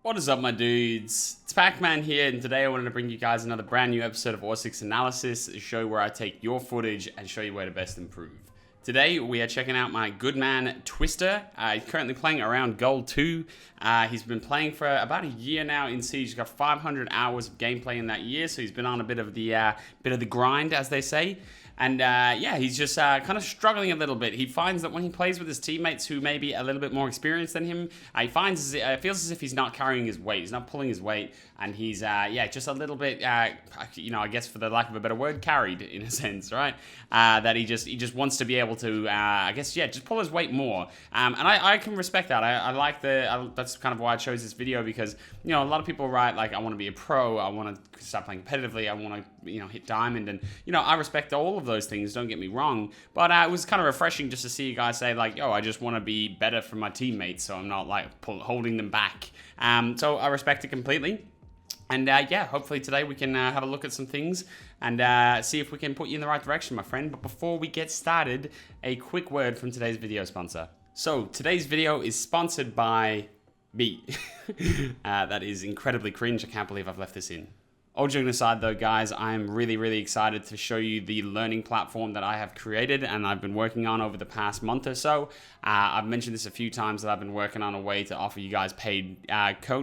What is up, my dudes? It's Pac-Man here, and today I wanted to bring you guys another brand new episode of Or6 Analysis, a show where I take your footage and show you where to best improve. Today, we are checking out my good man, Twister. He's currently playing around Gold 2. He's been playing for about a year now in Siege. He's got 500 hours of gameplay in that year, so he's been on a bit of the grind, as they say. And yeah, he's just kind of struggling a little bit. He finds that when he plays with his teammates who may be a little bit more experienced than him, he feels as if he's not carrying his weight. He's not pulling his weight, and he's yeah, just a little bit, you know, I guess for the lack of a better word, carried in a sense, right? That he just wants to be able to, I guess, yeah, just pull his weight more. And I can respect that. I like that's kind of why I chose this video, because you know a lot of people write like, I want to be a pro, I want to start playing competitively, I want to hit diamond, and you know I respect all of those things, don't get me wrong, but it was kind of refreshing just to see you guys say like, yo, I just want to be better for my teammates, so I'm not like holding them back. So I respect it completely. And yeah, hopefully today we can have a look at some things and see if we can put you in the right direction, my friend. But before we get started, a quick word from today's video sponsor. So today's video is sponsored by me. That is incredibly cringe. I can't believe I've left this in. All joking aside though, guys, I'm really excited to show you the learning platform that I have created and I've been working on over the past month or so. I've mentioned this a few times that I've been working on a way to offer you guys paid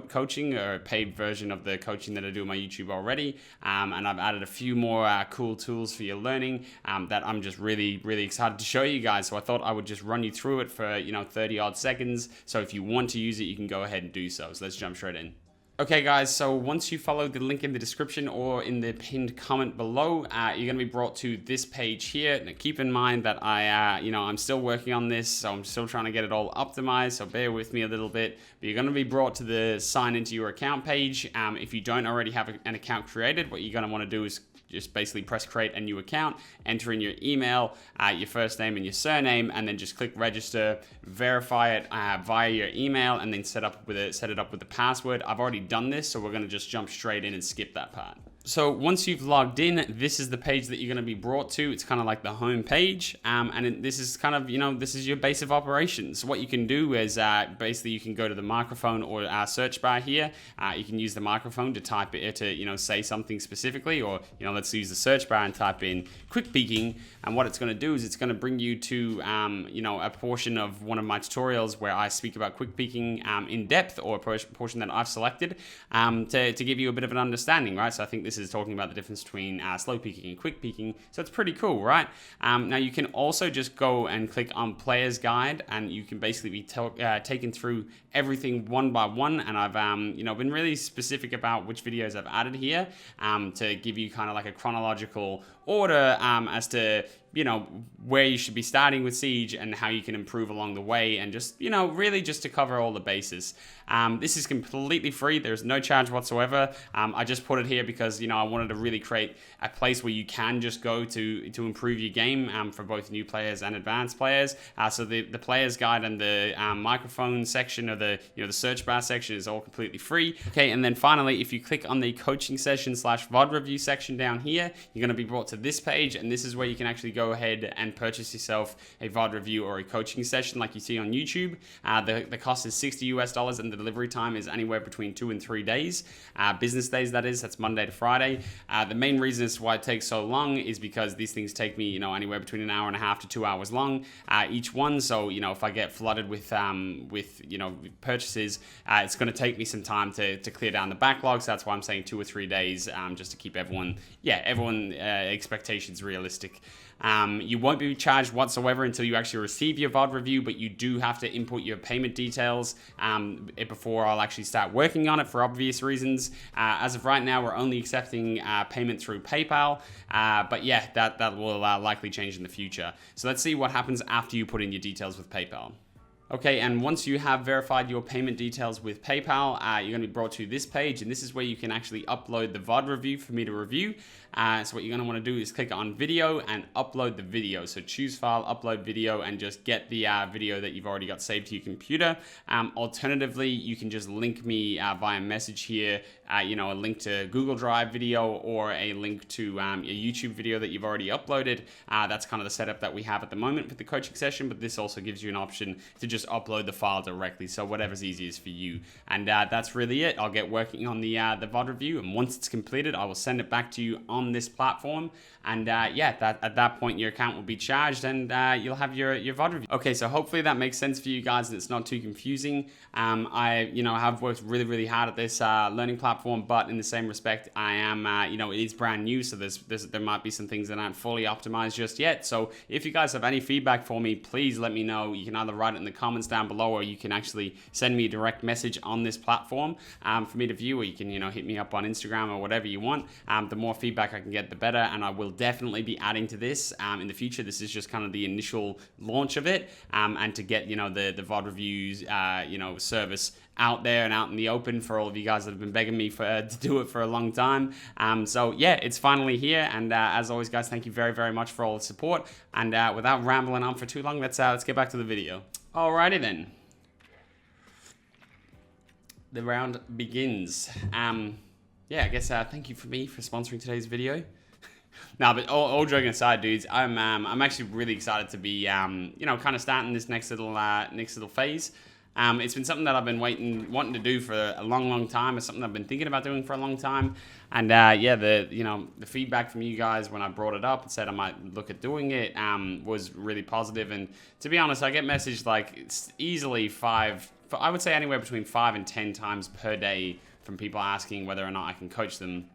coaching, or a paid version of the coaching that I do on my YouTube already. And I've added a few more cool tools for your learning that I'm just really excited to show you guys. So I thought I would just run you through it for 30 odd seconds. So if you want to use it, you can go ahead and do so. So let's jump straight in. Okay guys, so once you follow the link in the description or in the pinned comment below, you're going to be brought to this page here. Now keep in mind that I'm still working on this, so I'm still trying to get it all optimized, so bear with me a little bit. But you're going to be brought to the sign into your account page. If you don't already have an account created, what you're going to want to do is just basically press create a new account, enter in your email, your first name and your surname, and then just click register, verify it via your email, and then set it up with the password. I've already done this, so we're going to just jump straight in and skip that part. So once you've logged in, this is the page that you're going to be brought to. It's kind of like the home page, and this is kind of, this is your base of operations. What you can do is basically you can go to the microphone or search bar here. You can use the microphone to type it to say something specifically, or let's use the search bar and type in quick peeking. And what it's going to do is it's going to bring you to a portion of one of my tutorials where I speak about quick peeking in depth, or a portion that I've selected to give you a bit of an understanding, right? So I think this is talking about the difference between slow peeking and quick peeking, so it's pretty cool, right? Now you can also just go and click on Player's Guide, and you can basically be taken through everything one by one. And I've been really specific about which videos I've added here to give you kind of like a chronological order as to where you should be starting with Siege and how you can improve along the way, and just really just to cover all the bases. This is completely free. There's no charge whatsoever. I just put it here because I wanted to really create a place where you can just go to improve your game for both new players and advanced players. So the player's guide and the microphone section, or the search bar section, is all completely free. Okay, and then finally, if you click on the coaching session / VOD review section down here, you're going to be brought to this page, and this is where you can actually go ahead and purchase yourself a VOD review or a coaching session like you see on YouTube. The cost is $60 and the delivery time is anywhere between 2 and 3 days. Business days, that's Monday to Friday. The main reason as to why it takes so long is because these things take me anywhere between an hour and a half to 2 hours long each one. So if I get flooded with purchases, it's going to take me some time to clear down the backlog. So that's why I'm saying 2 or 3 days, just to keep everyone expectations realistic. You won't be charged whatsoever until you actually receive your VOD review, but you do have to input your payment details before I'll actually start working on it, for obvious reasons. As of right now, we're only accepting payment through PayPal, but yeah, that will likely change in the future. So let's see what happens after you put in your details with PayPal. Okay, and once you have verified your payment details with PayPal, you're going to be brought to this page, and this is where you can actually upload the VOD review for me to review. So what you're going to want to do is click on video and upload the video. So choose file, upload video, and just get the video that you've already got saved to your computer. Alternatively, you can just link me via message here, a link to Google Drive video, or a link to a YouTube video that you've already uploaded. That's kind of the setup that we have at the moment with the coaching session, but this also gives you an option to just just upload the file directly. So whatever's easiest for you. And that's really it. I'll get working on the VOD review, and once it's completed, I will send it back to you on this platform. And yeah, at that point, your account will be charged, and you'll have your VOD review. Okay, so hopefully that makes sense for you guys, and it's not too confusing. I have worked really hard at this learning platform, but in the same respect, I am it is brand new, so there might be some things that aren't fully optimized just yet. So if you guys have any feedback for me, please let me know. You can either write it in the comments down below, or you can actually send me a direct message on this platform for me to view, or you can hit me up on Instagram or whatever you want. The more feedback I can get, the better, and I will definitely be adding to this in the future. This is just kind of the initial launch of it, and to get the VOD reviews service out there and out in the open for all of you guys that have been begging me to do it for a long time. So yeah, it's finally here, and as always, guys, thank you very much for all the support. And without rambling on for too long, let's get back to the video. Alrighty then, the round begins. Yeah, I guess thank you for sponsoring today's video. No, but all joking aside, dudes, I'm actually really excited to be kind of starting this next little phase. It's been something that I've been wanting to do for a long time. It's something I've been thinking about doing for a long time. And yeah, the feedback from you guys when I brought it up and said I might look at doing it was really positive. And to be honest, I get messaged like it's easily I would say anywhere between 5 and 10 times per day from people asking whether or not I can coach them.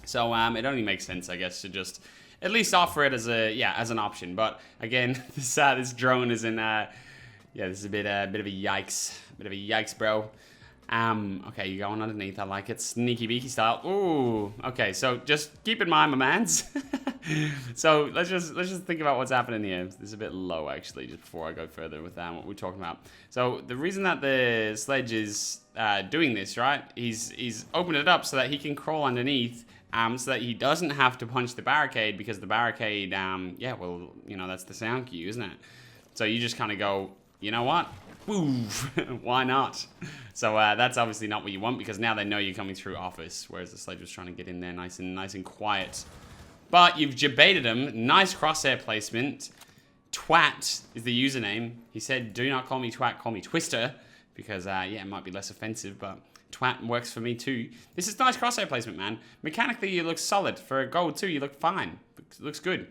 So it only makes sense, I guess, to just at least offer it as an option. But again, this drone is in yeah, this is a bit of a yikes, bro. Okay, you're going underneath. I like it, sneaky beaky style. Ooh, okay. So just keep in mind, my mans. So let's just think about what's happening here. This is a bit low, actually. Just before I go further with what we're talking about. So the reason that the sledge is doing this, right? He's opened it up so that he can crawl underneath. So that he doesn't have to punch the barricade, because the barricade, yeah, well, that's the sound cue, isn't it? So you just kind of go, you know what? Woo! Why not? So that's obviously not what you want, because now they know you're coming through office, whereas the sledge was trying to get in there nice and quiet. But you've jebaited him. Nice crosshair placement. Twat is the username. He said, do not call me twat, call me Twister, because yeah, it might be less offensive, but twat works for me too. This is nice crosshair placement, man. Mechanically, you look solid. For a gold too, you look fine. Looks good.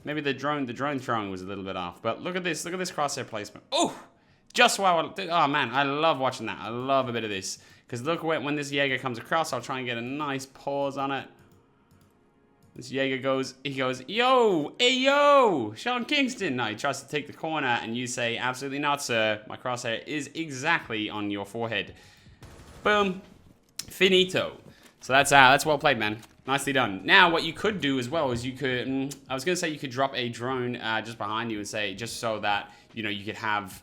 Maybe the drone throwing was a little bit off, but look at this crosshair placement. Oh, just wow. Oh man, I love watching that. I love a bit of this, because look when this Jaeger comes across, I'll try and get a nice pause on it. This Jaeger he goes, yo, hey yo, Sean Kingston. No, he tries to take the corner, and you say, absolutely not, sir. My crosshair is exactly on your forehead. Boom, finito. So that's well played, man. Nicely done. Now, what you could do as well is you could, I was gonna say you could drop a drone just behind you and say, just so that you could have,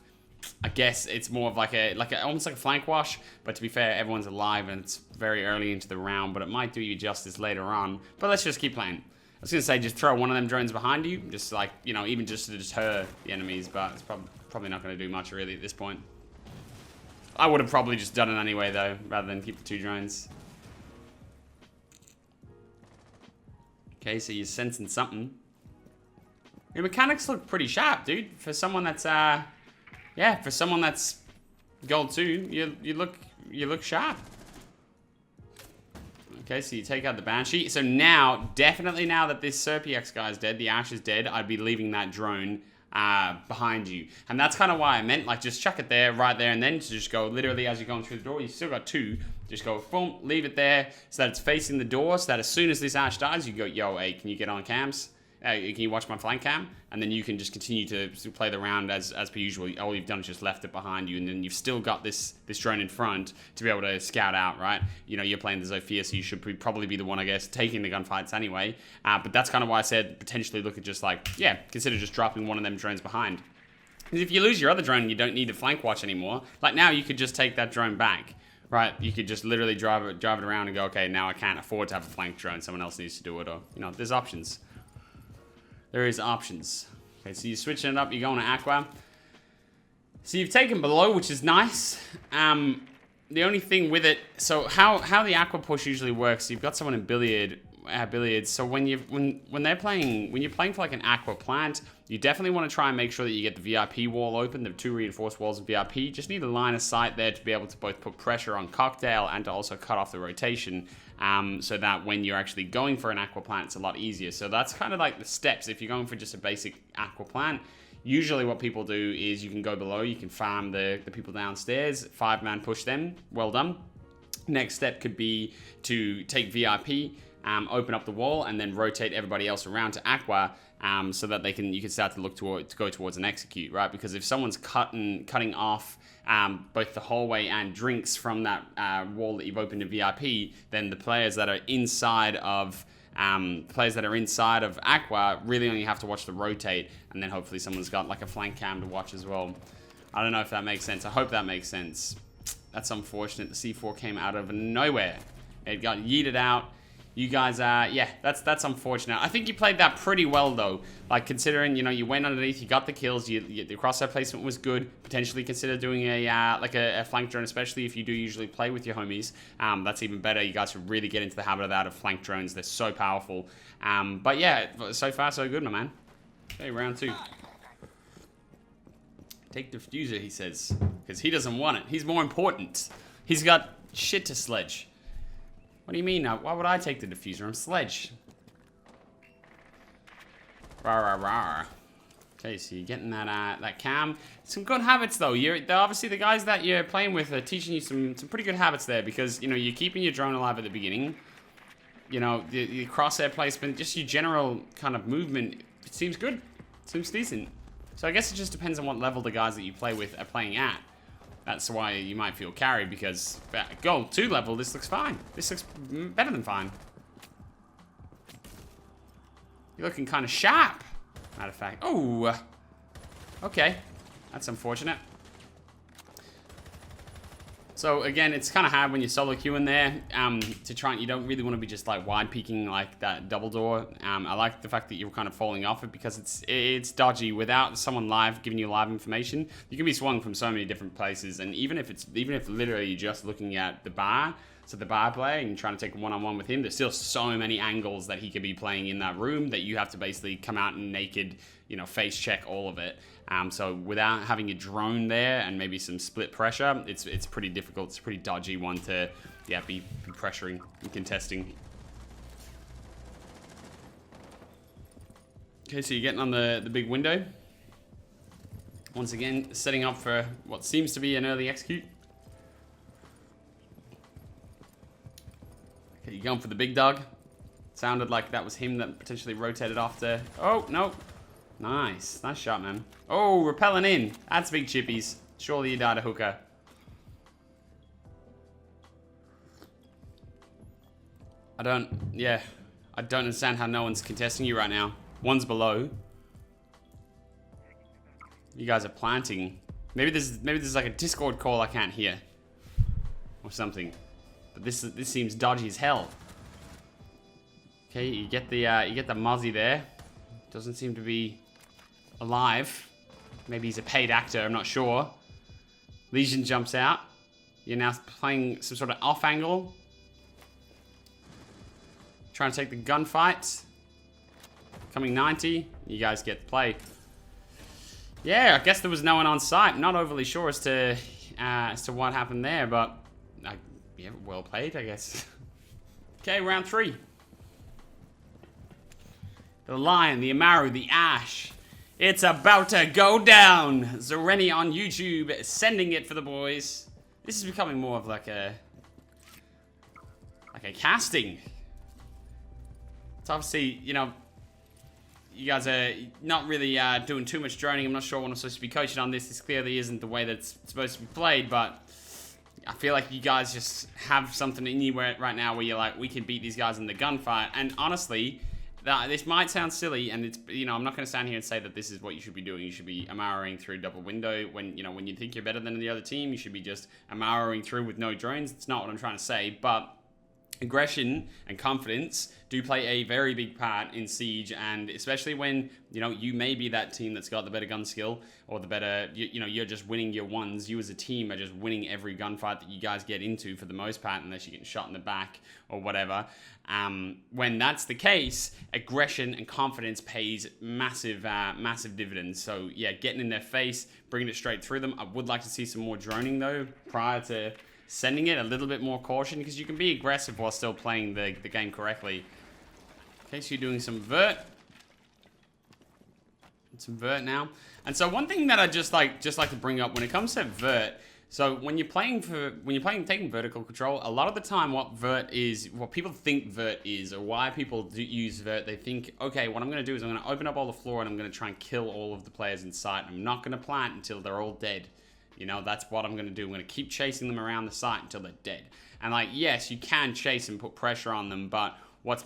I guess it's more of like almost like a flank wash. But to be fair, everyone's alive and it's very early into the round, but it might do you justice later on. But let's just keep playing. I was gonna say just throw one of them drones behind you, just like even just to deter the enemies, but it's probably not gonna do much really at this point. I would have probably just done it anyway, though, rather than keep the 2 drones. Okay, so you're sensing something. Your mechanics look pretty sharp, dude. For someone that's, yeah, for someone that's gold 2, you look sharp. Okay, so you take out the Banshee. So now, definitely now that this Serpiex guy is dead, the Ash is dead, I'd be leaving that drone behind you. And that's kind of why I meant, like, just chuck it there, right there, and then just go literally as you're going through the door. You still got 2. Just go, boom, leave it there so that it's facing the door, so that as soon as this Ash dies, you go, yo, hey, can you get on cams? Can you watch my flank cam? And then you can just continue to play the round as per usual. All you've done is just left it behind you, and then you've still got this drone in front to be able to scout out, right? You're playing the Zofia, so you should probably be the one, I guess, taking the gunfights anyway. But that's kind of why I said potentially look at just like, yeah, consider just dropping one of them drones behind. Because if you lose your other drone, you don't need to flank watch anymore. Like now, you could just take that drone back. Right, you could just literally drive it around and go, okay, now I can't afford to have a flank drone. Someone else needs to do it, or there's options. There is options. Okay, so you're switching it up. You're going to Aqua. So you've taken below, which is nice. The only thing with it, so how the Aqua push usually works, you've got someone in Billiard. billiards. So when you're playing for like an aqua plant, you definitely want to try and make sure that you get the VIP wall open, the 2 reinforced walls of VIP. You just need a line of sight there to be able to both put pressure on Cocktail and to also cut off the rotation, so that when you're actually going for an aqua plant, it's a lot easier. So that's kind of like the steps. If you're going for just a basic aqua plant, usually what people do is you can go below, you can farm the people downstairs, 5-man push them, well done. Next step could be to take VIP, open up the wall, and then rotate everybody else around to aqua, so that you can start to look to go towards an execute, right? Because if someone's cutting off both the hallway and drinks from that wall that you've opened to VIP, then the players that are inside of aqua really only have to watch the rotate, and then hopefully someone's got like a flank cam to watch as well. I don't know if that makes sense. I hope that makes sense. That's unfortunate. The C4 came out of nowhere. It got yeeted out. You guys yeah, that's unfortunate. I think you played that pretty well though. Like considering, you know, you went underneath, you got the kills, the crosshair placement was good. Potentially consider doing a flank drone, especially if you do usually play with your homies. That's even better. You guys should really get into the habit of that, of flank drones. They're so powerful. But yeah, so far so good, my man. Okay, round 2. Take Diffuser, he says, because he doesn't want it. He's more important. He's got shit to sledge. What do you mean? Why would I take the Diffuser? I'm Sledge. Rah, rah, rah. Okay, so you're getting that cam. Some good habits, though. Obviously, the guys that you're playing with are teaching you some pretty good habits there, because, you know, you're keeping your drone alive at the beginning. You know, the crosshair placement, just your general kind of movement, it seems good. It seems decent. So I guess it just depends on what level the guys that you play with are playing at. That's why you might feel carried, because at Gold 2 level, this looks fine. This looks better than fine. You're looking kind of sharp, matter of fact. Oh, okay. That's unfortunate. So again, it's kind of hard when you're solo queuing there to try and you don't really want to be just like wide peeking like that double door. I like the fact that you're kind of falling off it, because it's dodgy. Without someone live giving you live information, you can be swung from so many different places. And even if literally you're just looking at the bar, so the bar player, and you're trying to take a one-on-one with him, there's still so many angles that he could be playing in that room that you have to basically come out and naked, you know, face check all of it. So without having a drone there and maybe some split pressure, it's pretty difficult. It's a pretty dodgy one to, yeah, be pressuring and contesting. Okay, so you're getting on the big window. Once again, setting up for what seems to be an early execute. Okay, you're going for the big dog. Sounded like that was him that potentially rotated off to... Oh, no. Nice. Nice shot, man. Oh, repelling in. That's big chippies. Surely you died a hooker. I don't understand how no one's contesting you right now. One's below. You guys are planting. Maybe there's like a Discord call I can't hear. Or something. But this seems dodgy as hell. Okay, you get the Mozzie there. Doesn't seem to be alive. Maybe he's a paid actor, I'm not sure. Legion jumps out. You're now playing some sort of off angle. Trying to take the gunfight. Coming 90. You guys get the play. Yeah, I guess there was no one on site. Not overly sure as to what happened there, but yeah, well played, I guess. Okay, round 3. The Lion, the Amaru, the Ash. It's about to go down. Zareni on YouTube, sending it for the boys. This is becoming more of like a casting. It's obviously, you know, you guys are not really doing too much droning. I'm not sure what I'm supposed to be coaching on this. This clearly isn't the way that it's supposed to be played, but I feel like you guys just have something in you right now where you're like, we can beat these guys in the gunfight. And honestly, this might sound silly, and it's, you know, I'm not going to stand here and say that this is what you should be doing. You should be Amaruing through double window when you think you're better than the other team. You should be just Amaruing through with no drones. It's not what I'm trying to say, but aggression and confidence do play a very big part in Siege, and especially when, you know, you may be that team that's got the better gun skill or the better, you know, you're just winning your ones. You as a team are just winning every gunfight that you guys get into for the most part, unless you're getting shot in the back or whatever. When that's the case, aggression and confidence pays massive dividends. So yeah, getting in their face, bringing it straight through them. I would like to see some more droning though prior to sending it. A little bit more caution, because you can be aggressive while still playing the game correctly. Okay, so you're doing some vert. Some vert now. And so one thing that I just like to bring up when it comes to vert, so when you're taking vertical control, a lot of the time what vert is, what people think vert is, or why people do use vert, they think, okay, what I'm going to do is I'm going to open up all the floor and I'm going to try and kill all of the players in sight. I'm not going to plant until they're all dead. You know, that's what I'm going to do. I'm going to keep chasing them around the site until they're dead. And like, yes, you can chase and put pressure on them, but what's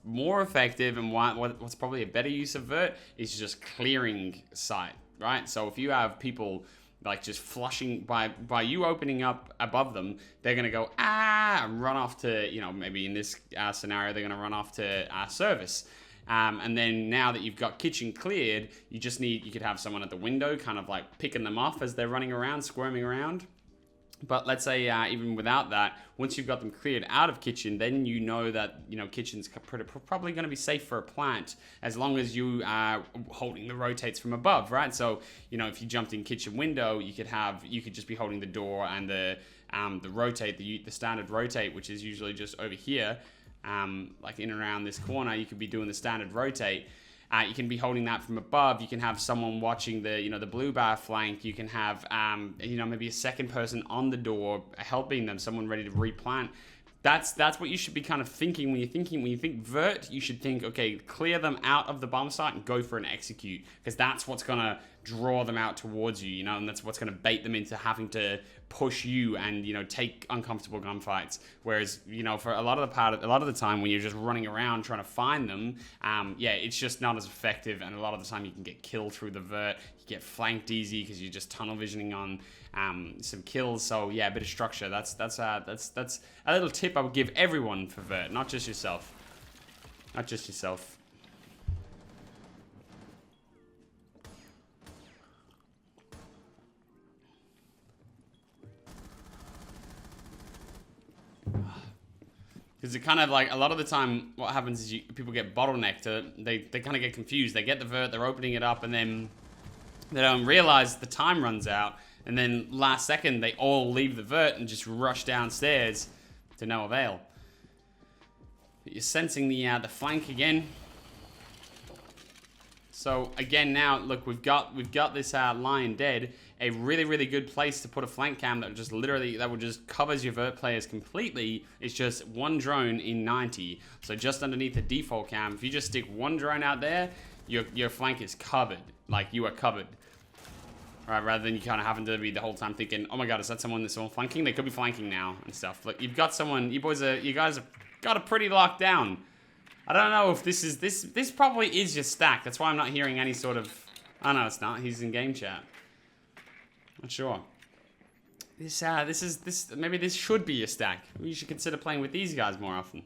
more effective and what's probably a better use of vert is just clearing sight, right? So if you have people like just flushing by you opening up above them, they're going to go, and run off to, you know, maybe in this scenario, they're going to run off to service. And then now that you've got kitchen cleared, you could have someone at the window kind of like picking them off as they're running around, squirming around. But let's say even without that, once you've got them cleared out of kitchen, then you know that, you know, kitchen's probably going to be safe for a plant as long as you are holding the rotates from above, right? So, you know, if you jumped in kitchen window, you could just be holding the door and the rotate, the standard rotate, which is usually just over here. Like in and around this corner, you could be doing the standard rotate. You can be holding that from above. You can have someone watching the, you know, the blue bar flank. You can have, you know, maybe a second person on the door helping them, someone ready to replant. That's what you should be kind of thinking when you think vert. You should think, okay, clear them out of the bomb site and go for an execute, because that's what's gonna draw them out towards you, you know, and that's what's gonna bait them into having to push you and, you know, take uncomfortable gunfights. Whereas, you know, for a lot of the time when you're just running around trying to find them, yeah, it's just not as effective, and a lot of the time you can get killed through the vert. You get flanked easy because you're just tunnel visioning on some kills. So yeah, a bit of structure. That's a little tip I would give everyone for vert, not just yourself. Not just yourself. Because it kind of like, a lot of the time what happens is people get bottlenecked. They kind of get confused. They get the vert, they're opening it up, and then they don't realize the time runs out. And then last second, they all leave the vert and just rush downstairs to no avail. But you're sensing the flank again. So again, now look, we've got this lion dead. A really, really good place to put a flank cam that would just covers your vert players completely. It's just one drone in 90. So just underneath the default cam, if you just stick one drone out there, your flank is covered. Like, you are covered. Right, rather than you kind of having to be the whole time thinking, oh my god, is that someone that's all flanking? They could be flanking now and stuff. Like, you've got someone, you guys have got it pretty locked down. I don't know if this probably is your stack. That's why I'm not hearing any sort of, oh no, it's not. He's in game chat. Not sure. Maybe this should be your stack. Maybe you should consider playing with these guys more often.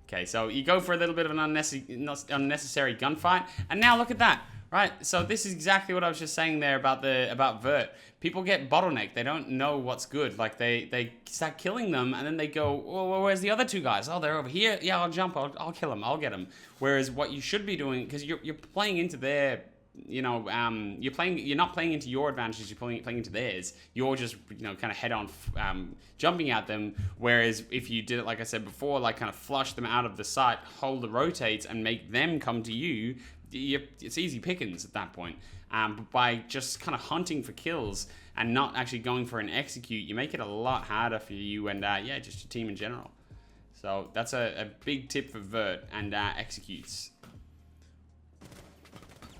Okay, so you go for a little bit of an unnecessary gunfight, and now look at that. Right, so this is exactly what I was just saying there about vert. People get bottlenecked. They don't know what's good. Like, they start killing them, and then they go, well, where's the other two guys? Oh, they're over here. Yeah, I'll jump. I'll kill them. I'll get them. Whereas what you should be doing, because you're playing into their, you know, you're not playing into your advantages. You're playing into theirs. You're just, you know, kind of head on jumping at them. Whereas if you did it, like I said before, like kind of flush them out of the site, hold the rotates, and make them come to you. It's easy pickings at that point. But by just kind of hunting for kills and not actually going for an execute, you make it a lot harder for you and, yeah, just your team in general. So that's a big tip for vert and executes.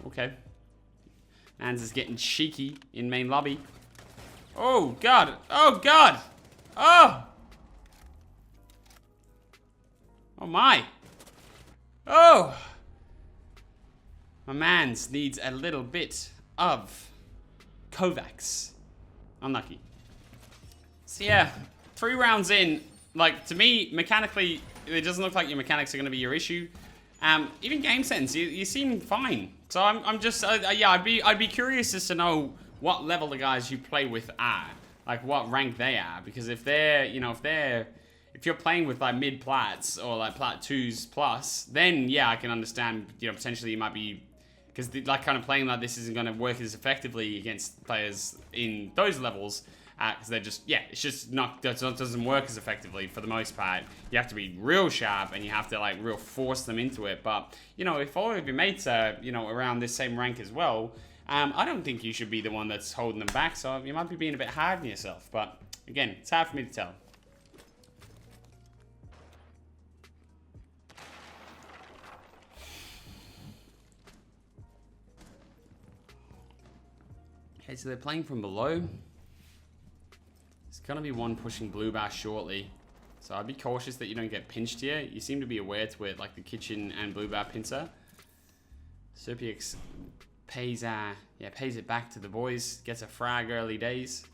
Okay. Mans is getting cheeky in main lobby. Oh, God. Oh, God. Oh. Oh, my. Oh. My mans needs a little bit of Kovacs. Unlucky. So yeah, 3 rounds in, like, to me, mechanically, it doesn't look like your mechanics are going to be your issue. Even game sense, you seem fine. So I'm just, yeah, I'd be curious as to know what level the guys you play with are. Like, what rank they are. Because if they're, you know, if you're playing with, like, mid-plats or, like, plat 2s plus, then, yeah, I can understand, you know, potentially you might be... Because, like, kind of playing like this isn't going to work as effectively against players in those levels. Because they're just, yeah, it's just not, it doesn't work as effectively for the most part. You have to be real sharp and you have to, like, real force them into it. But, you know, if all of your mates are, you know, around this same rank as well, I don't think you should be the one that's holding them back. So you might be being a bit hard on yourself. But, again, it's hard for me to tell. Okay, so they're playing from below. There's gonna be one pushing blue bar shortly. So I'd be cautious that you don't get pinched here. You seem to be aware to it, like the kitchen and blue bar pincer. Serpix pays it back to the boys. Gets a frag early days.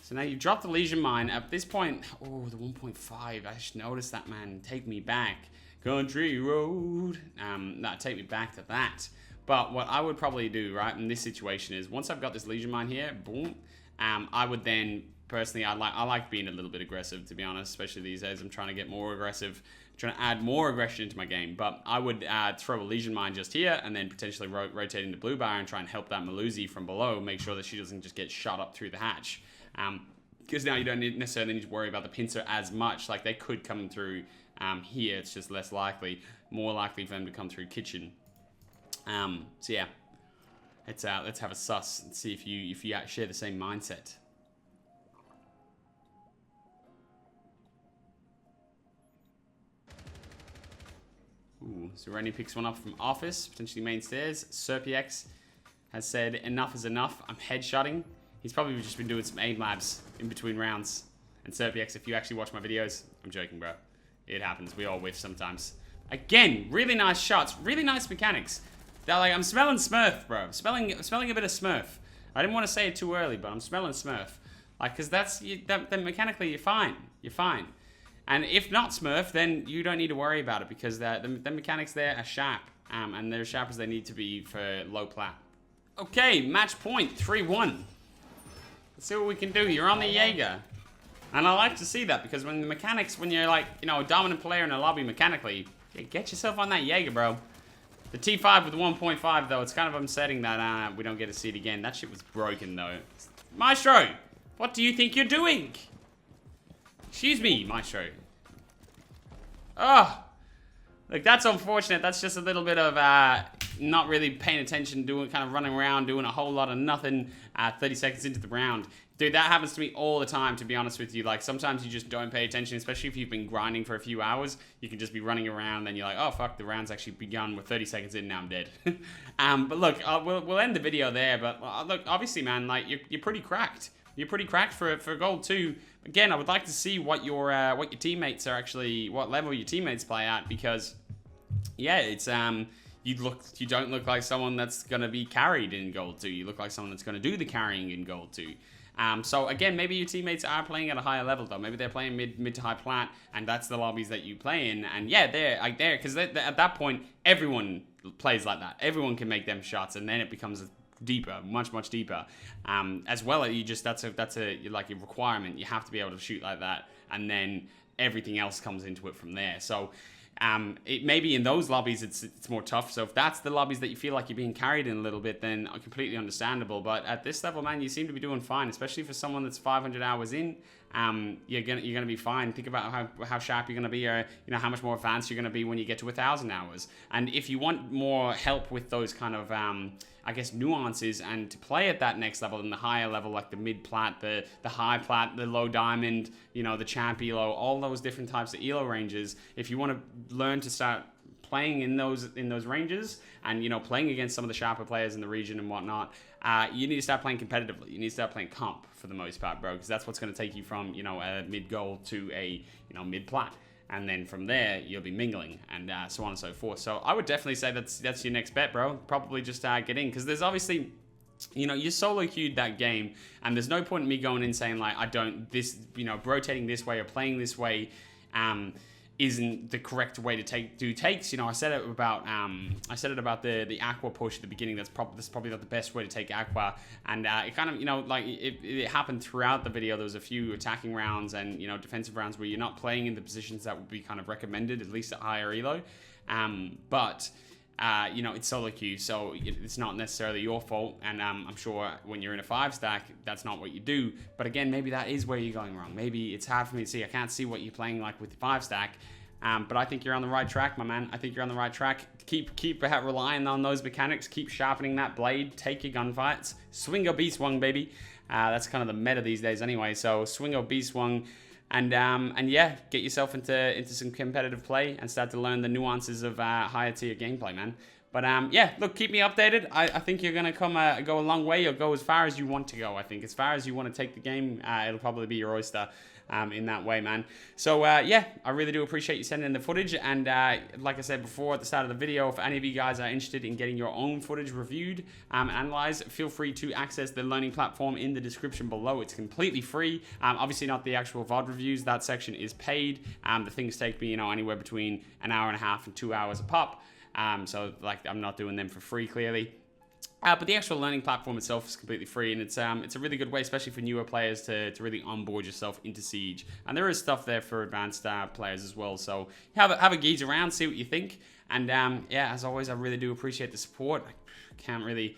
So now you've dropped the Legion Mine. At this point, oh, the 1.5. I should notice that, man. Take me back. Country road. Take me back to that. But what I would probably do, right, in this situation is, once I've got this Legion Mine here, boom, I would then, personally, I like being a little bit aggressive, to be honest, especially these days. I'm trying to get more aggressive, trying to add more aggression into my game. But I would throw a Legion Mine just here, and then potentially rotate into blue bar and try and help that Melusi from below, make sure that she doesn't just get shot up through the hatch. Because now you don't necessarily need to worry about the pincer as much. Like, they could come through here, it's just less likely, more likely for them to come through kitchen. So yeah, let's have a suss and see if you share the same mindset. Ooh, so Rennie picks one up from office, potentially main stairs. Serpix has said enough is enough. I'm headshotting. He's probably just been doing some aim labs in between rounds. And Serpix, if you actually watch my videos, I'm joking, bro. It happens. We all whiff sometimes. Again, really nice shots, really nice mechanics. They're like, I'm smelling Smurf, bro. I'm smelling a bit of Smurf. I didn't want to say it too early, but I'm smelling Smurf. Like, because then mechanically you're fine. You're fine. And if not Smurf, then you don't need to worry about it because the mechanics there are sharp. And they're as sharp as they need to be for low plat. Okay, match point, 3-1. Let's see what we can do. You're on the Jaeger. And I like to see that because when the mechanics, when you're like, you know, a dominant player in a lobby mechanically, get yourself on that Jaeger, bro. The T5 with the 1.5, though, it's kind of upsetting that we don't get to see it again. That shit was broken, though. Maestro, what do you think you're doing? Excuse me, Maestro. Oh, look, that's unfortunate. That's just a little bit of not really paying attention, kind of running around, doing a whole lot of nothing 30 seconds into the round. Dude, that happens to me all the time, to be honest with you. Like, sometimes you just don't pay attention, especially if you've been grinding for a few hours. You can just be running around, and you're like, oh, fuck, the round's actually begun. We're 30 seconds in, now I'm dead. But look, we'll end the video there. But look, obviously, man, like, you're pretty cracked. You're pretty cracked for Gold 2. Again, I would like to see what your teammates are actually, what level your teammates play at, because, yeah, it's, you don't look like someone that's going to be carried in Gold 2. You look like someone that's going to do the carrying in Gold 2. So again, maybe your teammates are playing at a higher level though. Maybe they're playing mid to high plat, and that's the lobbies that you play in. And yeah, they're because at that point, everyone plays like that. Everyone can make them shots, and then it becomes deeper, much deeper. As well, that's a like a requirement. You have to be able to shoot like that, and then everything else comes into it from there. So. It maybe in those lobbies it's more tough. So if that's the lobbies that you feel like you're being carried in a little bit, then completely understandable. But at this level, man, you seem to be doing fine, especially for someone that's 500 hours in. You're gonna be fine. Think about how sharp you're gonna be, or you know how much more advanced you're gonna be when you get to 1,000 hours. And if you want more help with those kind of I guess nuances and to play at that next level and the higher level, like the mid plat, the high plat, the low diamond, you know, the champ elo, all those different types of elo ranges. If you want to learn to start playing in those ranges and, you know, playing against some of the sharper players in the region and whatnot, you need to start playing competitively. You need to start playing comp for the most part, bro, because that's what's going to take you from, you know, a mid gold to a, you know, mid plat. And then from there, you'll be mingling and so on and so forth. So I would definitely say that's your next bet, bro. Probably just get in, because there's obviously you know, you solo queued that game, and there's no point in me going in saying like, rotating this way or playing this way isn't the correct way to do takes. You know, I said it about the aqua push at the beginning. That's probably not the best way to take aqua, and it kind of, you know, like it happened throughout the video. There was a few attacking rounds and, you know, defensive rounds where you're not playing in the positions that would be kind of recommended, at least at higher elo, but you know, it's solo queue, so it's not necessarily your fault, and I'm sure when you're in a 5-stack, that's not what you do. But again, maybe that is where you're going wrong. Maybe it's hard for me to see. I can't see what you're playing like with the 5-stack, but I think you're on the right track, my man. I think you're on the right track. Keep relying on those mechanics. Keep sharpening that blade. Take your gunfights. Swing or be swung, baby. That's kind of the meta these days anyway, so swing or be swung. And yeah, get yourself into some competitive play and start to learn the nuances of higher tier gameplay, man. But yeah, look, keep me updated. I think you're gonna go a long way. You'll go as far as you want to go. I think as far as you want to take the game, it'll probably be your oyster in that way, man. So yeah, I really do appreciate you sending in the footage. And like I said before at the start of the video, if any of you guys are interested in getting your own footage reviewed and analyzed, feel free to access the learning platform in the description below. It's completely free. Obviously not the actual VOD reviews. That section is paid. The things take me, you know, anywhere between an hour and a half and 2 hours a pop. So like, I'm not doing them for free, clearly. But the actual learning platform itself is completely free, and it's a really good way, especially for newer players, to really onboard yourself into Siege. And there is stuff there for advanced players as well. So have a geeze around, see what you think. And yeah, as always, I really do appreciate the support. I can't really,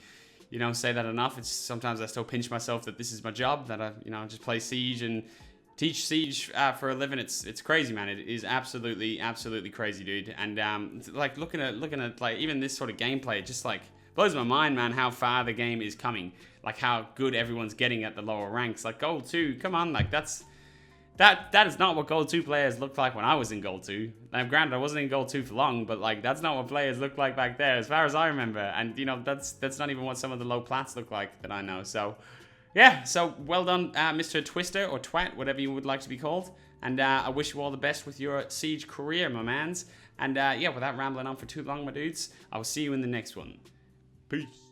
you know, say that enough. It's sometimes I still pinch myself that this is my job, that I, you know, just play Siege and teach Siege for a living. It's crazy, man. It is absolutely crazy, dude. And like looking at like even this sort of gameplay, it just like blows my mind, man, how far the game is coming. Like how good everyone's getting at the lower ranks. Like Gold 2, come on, like that is not what Gold 2 players looked like when I was in Gold 2. Now, granted, I wasn't in Gold 2 for long, but like that's not what players looked like back there, as far as I remember. And you know, that's not even what some of the low plats look like that I know. So yeah, so well done, Mr. Twister or Twat, whatever you would like to be called. And I wish you all the best with your Siege career, my mans. And yeah, without rambling on for too long, my dudes, I will see you in the next one. Peace.